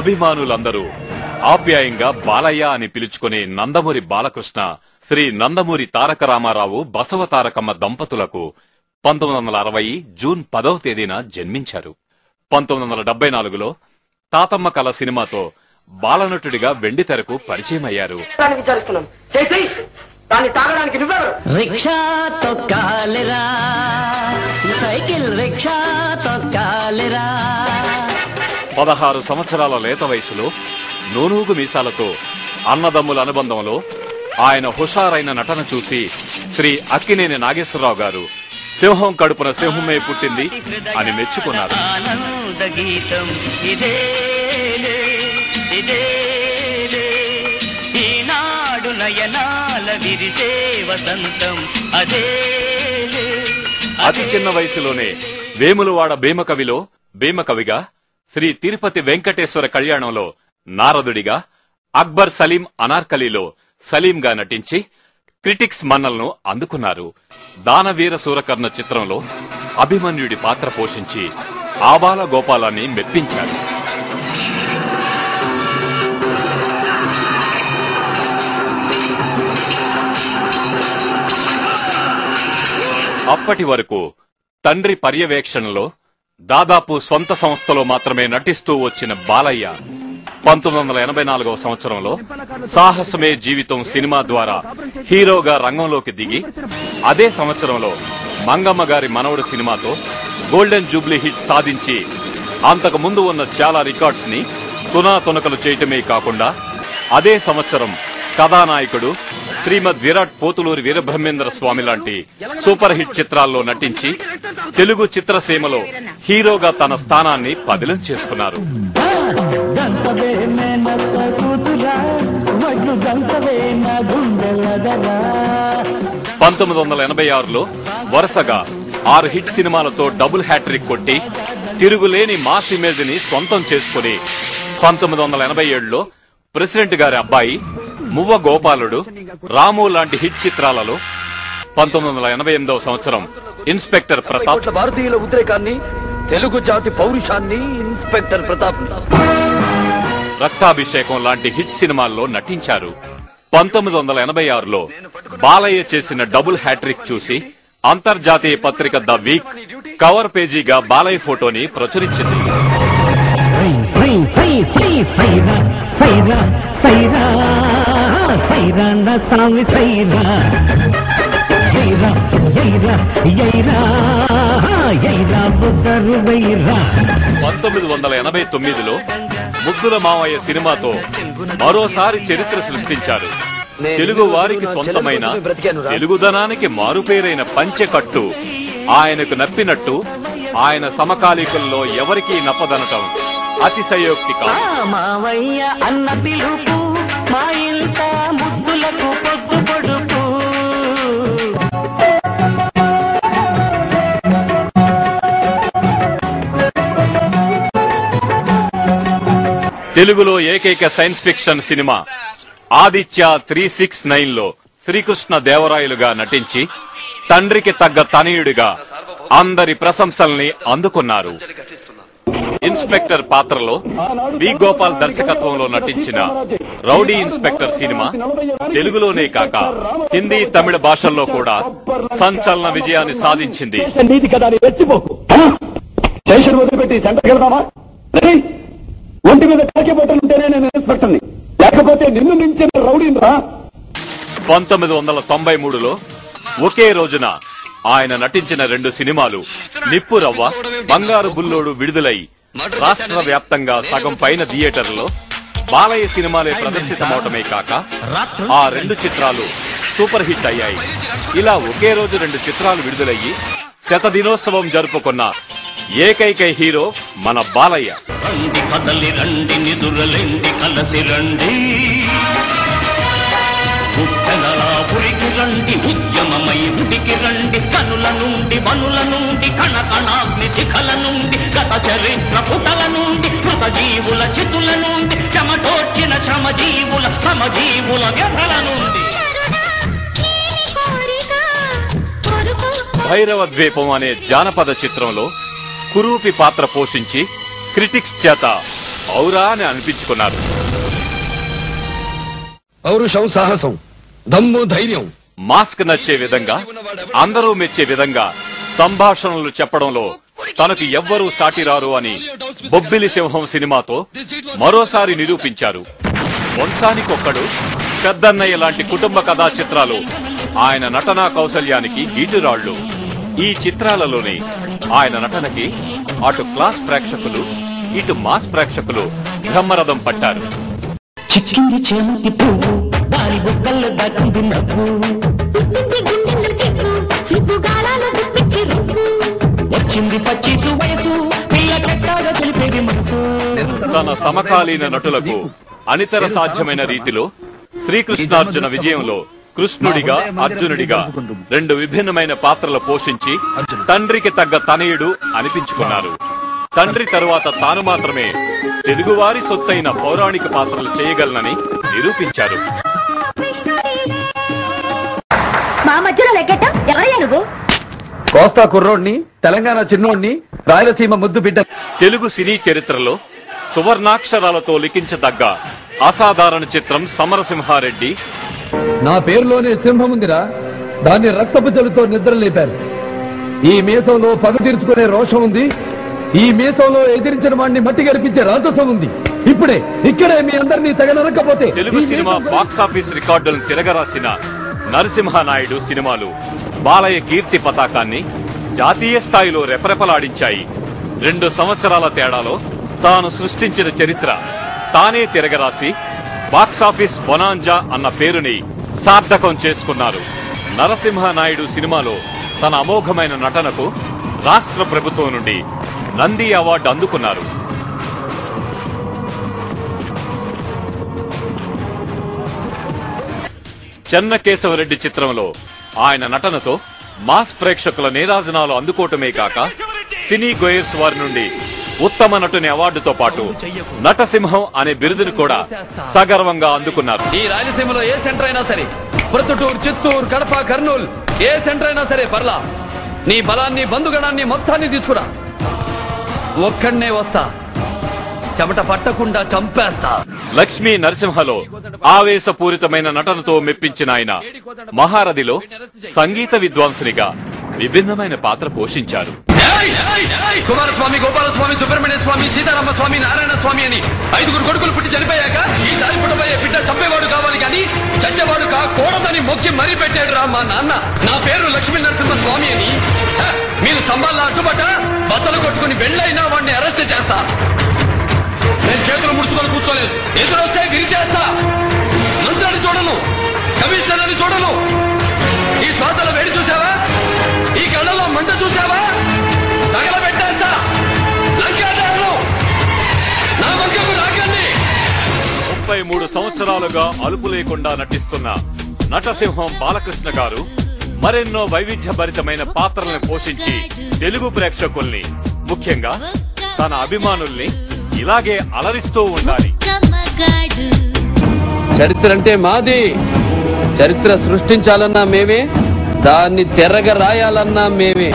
అభిమానులందరూ ఆప్యాయంగా బాలయ్య అని పిలుచుకునే నందమూరి బాలకృష్ణ, శ్రీ నందమూరి తారక రామారావు, బసవ తారకమ్మ దంపతులకు 1960 జూన్ 10వ తేదీన జన్మించారు. 1974లో తాతమ్మ కళ సినిమాతో బాలనటుడిగా వెండితెరకు పరిచయమయ్యారు. రిక్షా తొక్కాలిరా, సైకిల్ రిక్షా తొక్కాలిరా. 16 సంవత్సరాల లేత వయసులో నూనూగు మీసాలతో అన్నదమ్ముల అనుబంధంలో ఆయన హుషారైన నటన చూసి శ్రీ అక్కినేని నాగేశ్వరరావు గారు సింహం కడుపున సింహమే పుట్టింది అని మెచ్చుకున్నారు. అతి చిన్న వయసులోనే వేములవాడ భీమకవిలో భీమకవిగా, శ్రీ తిరుపతి వెంకటేశ్వర కళ్యాణంలో నారదుడిగా, అక్బర్ సలీం అనార్కలిలో సలీంగా నటించి క్రిటిక్స్ మన్నలను అందుకున్నారు. దానవీర సూరకర్ణ చిత్రంలో అభిమన్యుడి పాత్ర పోషించి ఆబాల గోపాలాన్ని మెప్పించారు. అప్పటి వరకు తండ్రి పర్యవేక్షణలో దాదాపు స్వంత సంస్థలో మాత్రమే నటిస్తూ వచ్చిన బాలయ్య 1984వ సంవత్సరంలో సాహసమే జీవితం సినిమా ద్వారా హీరోగా రంగంలోకి దిగి, అదే సంవత్సరంలో మంగమ్మ గారి మనవడు సినిమాతో గోల్డెన్ జూబ్లీ హిట్ సాధించి అంతకు ముందు ఉన్న చాలా రికార్డ్స్ ని తునాతునకలు చేయటమే కాకుండా, అదే సంవత్సరం కథానాయకుడు శ్రీమద్ విరాట్ పోతులూరి వీరబ్రహ్మేంద్ర స్వామి లాంటి సూపర్ హిట్ చిత్రాల్లో నటించి తెలుగు చిత్రసీమలో హీరోగా తన స్థానాన్ని పదిలం చేసుకున్నారు. 1986లో వరుసగా 6 హిట్ సినిమాలతో డబుల్ హ్యాట్రిక్ కొట్టి తిరుగులేని మాస్ ఇమేజ్ ని సొంతం చేసుకుని 1987లో ప్రెసిడెంట్ గారి అబ్బాయి, మువ్వ గోపాలుడు, రాము లాంటి హిట్ చిత్రాలలో 1988వ సంవత్సరం ఇన్స్పెక్టర్ ప్రతాప్, భారతీయుల ఉద్రేకాన్ని, తెలుగు జాతి పౌరుషాన్ని, ఇన్స్పెక్టర్ ప్రతాప్, రక్తాభిషేకం లాంటి హిట్ సినిమాల్లో నటించారు. 1986లో బాలయ్య చేసిన డబుల్ హ్యాట్రిక్ చూసి అంతర్జాతీయ పత్రిక ద వీక్ కవర్ పేజీగా బాలయ్య ఫోటోని ప్రచురించింది. లో ముద్దుల మావయ్య సినిమాతో మరోసారి చరిత్ర సృష్టించారు. తెలుగు వారికి సొంతమైన తెలుగుదనానికి మారుపేరైన పంచెకట్టు ఆయనకు నప్పినట్టు ఆయన సమకాలీకుల్లో ఎవరికీ నప్పదనటం అతిశయోక్తి కాదు. తెలుగులో ఏకైక సైన్స్ ఫిక్షన్ సినిమా ఆదిత్య 369లో శ్రీకృష్ణ దేవరాయలుగా నటించి తండ్రికి తగ్గ తనయుడిగా అందరి ప్రశంసల్ని అందుకున్నారు. ఇన్స్పెక్టర్ పాత్రలో వి గోపాల్ దర్శకత్వంలో నటించిన రౌడీ ఇన్స్పెక్టర్ సినిమా తెలుగులోనే కాక హిందీ, తమిళ భాషల్లో కూడా సంచలన విజయాన్ని సాధించింది. ఒంటి మీద కాకి బట్టలుంటేనే నేను ఇన్స్పెక్టర్ని, లేకపోతే నిన్ను మించిన రౌడీని రా. 1993లో ఒకే రోజున ఆయన నటించిన 2 సినిమాలు నిప్పు రవ్వ, బంగారు బుల్లోడు విడుదలై రాష్ట్ర వ్యాప్తంగా సగం పైన థియేటర్లో బాలయ్య సినిమాలే ప్రదర్శితమవటమే కాక ఆ 2 చిత్రాలు సూపర్ హిట్ అయ్యాయి. ఇలా ఒకే రోజు 2 చిత్రాలు విడుదలయ్యి శతదినోత్సవం జరుపుకున్న ఏకైక హీరో మన బాలయ్య. రండి కదలి రండి నిదురలేండి కలసి రండి, ఉరికి రండి ఉద్యమమై ఉడికి రండి, కనుల నుండి వనుల నుండి కణకణాగ్ని శిఖల నుండి గత చరిత్ర పుటల నుండి కృత జీవుల చితుల నుండి చెమటోర్చిన శ్రమజీవుల వ్యధల నుండి. భైరవ ద్వీపం అనే జానపద చిత్రంలో కురూపి పాత్ర పోషించి క్రిటిక్స్ చేత ఔరా అని అనిపించుకున్నారు. పౌరుషం, సాహసం, దమ్ము, ధైర్యం, మాస్క్ నచ్చే విధంగా, అందరూ మెచ్చే విధంగా సంభాషణలు చెప్పడంలో తనకు ఎవ్వరూ సాటిరారు అని బొబ్బిలి సింహం సినిమాతో మరోసారి నిరూపించారు. వంశానికొక్కడు, పెద్దన్నయ్య లాంటి కుటుంబ కథా చిత్రాలు ఆయన నటనా కౌశల్యానికి గీటురాళ్లు. ఈ చిత్రాలలోని ఆయన నటనకి అటు క్లాస్ ప్రేక్షకులు, ఇటు మాస్ ప్రేక్షకులు బ్రహ్మరథం పట్టారు. చిక్కింది చేమంతి పువ్వు, దాని బుగ్గల్లో దక్కింది నవ్వు, వచ్చింది పచ్చిసు వయసు, పిల్ల కట్టాగా తెలిపేది మనసు. తన సమకాలీన నటులకు అనితర సాధ్యమైన రీతిలో శ్రీకృష్ణార్జున విజయంలో కృష్ణుడిగా, అర్జునుడిగా రెండు విభిన్నమైన పాత్రలు పోషించి తండ్రికి తగ్గ తనయుడు అనిపించుకున్నారు. తండ్రి తరువాత తాను మాత్రమే తెలుగువారి సొత్తైన పౌరాణిక పాత్రలు చేయగలనని నిరూపించారు. మా మధ్యలో లెగ్గటం ఎవరయ్యా నువ్వు? కోస్తా కుర్రోడ్ని, తెలంగాణ చిన్నోడ్ని, రాయలసీమ ముద్దు బిడ్డ. తెలుగు సినీ చరిత్రలో సువర్ణాక్షరాలతో లిఖించదగ్గ అసాధారణ చిత్రం సమరసింహారెడ్డి. నా పేరులోనే సింహం ఉందిరా, దాన్ని రక్తపు జలుతో నిద్ర లేపారు. ఈ మీసంలో పగ తీర్చుకునే రోషం ఉంది, ఈ మీసంలో ఎదిరించిన వాడిని మట్టి గడిపించే రాజసం ఉంది. ఇక్కడే మీ అందరినీ తగనరకపోతే తెలుగు సినిమా బాక్సాఫీస్ రికార్డులను తిరగరాసిన నరసింహనాయుడు సినిమాలు బాలయ్య కీర్తి పతాకాన్ని జాతీయ స్థాయిలో రెపరెపలాడించాయి. 2 సంవత్సరాల తేడాలో తాను సృష్టించిన చరిత్ర తానే తిరగరాసి బాక్సాఫీస్ బొనాంజా అన్న పేరుని సార్థకం చేసుకున్నారు. నరసింహనాయుడు సినిమాలో తన అమోఘమైన నటనకు రాష్ట్ర ప్రభుత్వం నుండి నంది అవార్డు అందుకున్నారు. చెన్నకేశవరెడ్డి చిత్రంలో ఆయన నటనతో మాస్ ప్రేక్షకుల నీరాజనాలు అందుకోవటమే కాక సినీ గోయర్స్ వారి నుండి ఉత్తమ నటుని అవార్డుతో పాటు నటసింహం అనే బిరుదును కూడా సగర్వంగా అందుకున్నారు. ఈ రాయలసీమలో ఏ సెంటర్ అయినా సరే, ప్రొద్దుటూరు, చిత్తూరు, కడప, కర్నూలు, ఏ సెంటర్ అయినా సరే పర్లా, నీ బలాన్ని, బంధుగణాన్ని మొత్తాన్ని తీసుకురా. ఒక్కడనే వస్తా, చెమట పట్టకుండా చంపేస్తా. లక్ష్మీ నరసింహలో ఆవేశపూరితమైన నటనతో మెప్పించిన ఆయన మహారథిలో సంగీత విద్వాంసునిగా విభిన్నమైన పాత్ర పోషించారు. కుమారస్వామి, గోపాలస్వామి, సుబ్రహ్మణ్య స్వామి, సీతారామ స్వామి, నారాయణ స్వామి అని 5 కొడుకులు పుట్టి చనిపోయాక ఈసారి పుట్టబోయే బిడ్డ చంపేవాడు కావాలి కానీ చచ్చేవాడు కాకూడదని మొక్కి మరీ పెట్టాడు రా మా నాన్న. నా పేరు లక్ష్మీ నరసింహ స్వామి అని. మీరు స్తంభాల్లో అడ్డుపడ్డ బట్టలు కొట్టుకుని వెళ్ళైనా వాడిని అరెస్ట్ చేస్తా. నేను చేతులు ముడుచుకొని కూర్చోలేదు, ఎదురొస్తే విరిచేస్తా. మంత్రిని చూడను, కమిషనర్ అని చూడను. ఈ శ్వాసల వేడి చూసావా? ఈ కళ్ళలో మంట చూసావా? తగలబెట్టేస్తా. లంకేదారులు నా వంకకు రాకండి. 33 సంవత్సరాలుగా అలుపు లేకుండా నటిస్తున్న నటసింహం బాలకృష్ణ గారు మరెన్నో వైవిధ్యభరితమైన పాత్రలను పోషించి తెలుగు ప్రేక్షకుల్ని, ముఖ్యంగా తన అభిమానుల్ని ఇలాగే అలరిస్తూ ఉండాలి. చరిత్ర అంటే మాది. చరిత్ర సృష్టించాలన్నా మేమే, దాన్ని తెరగ రాయాలన్నా మేమే.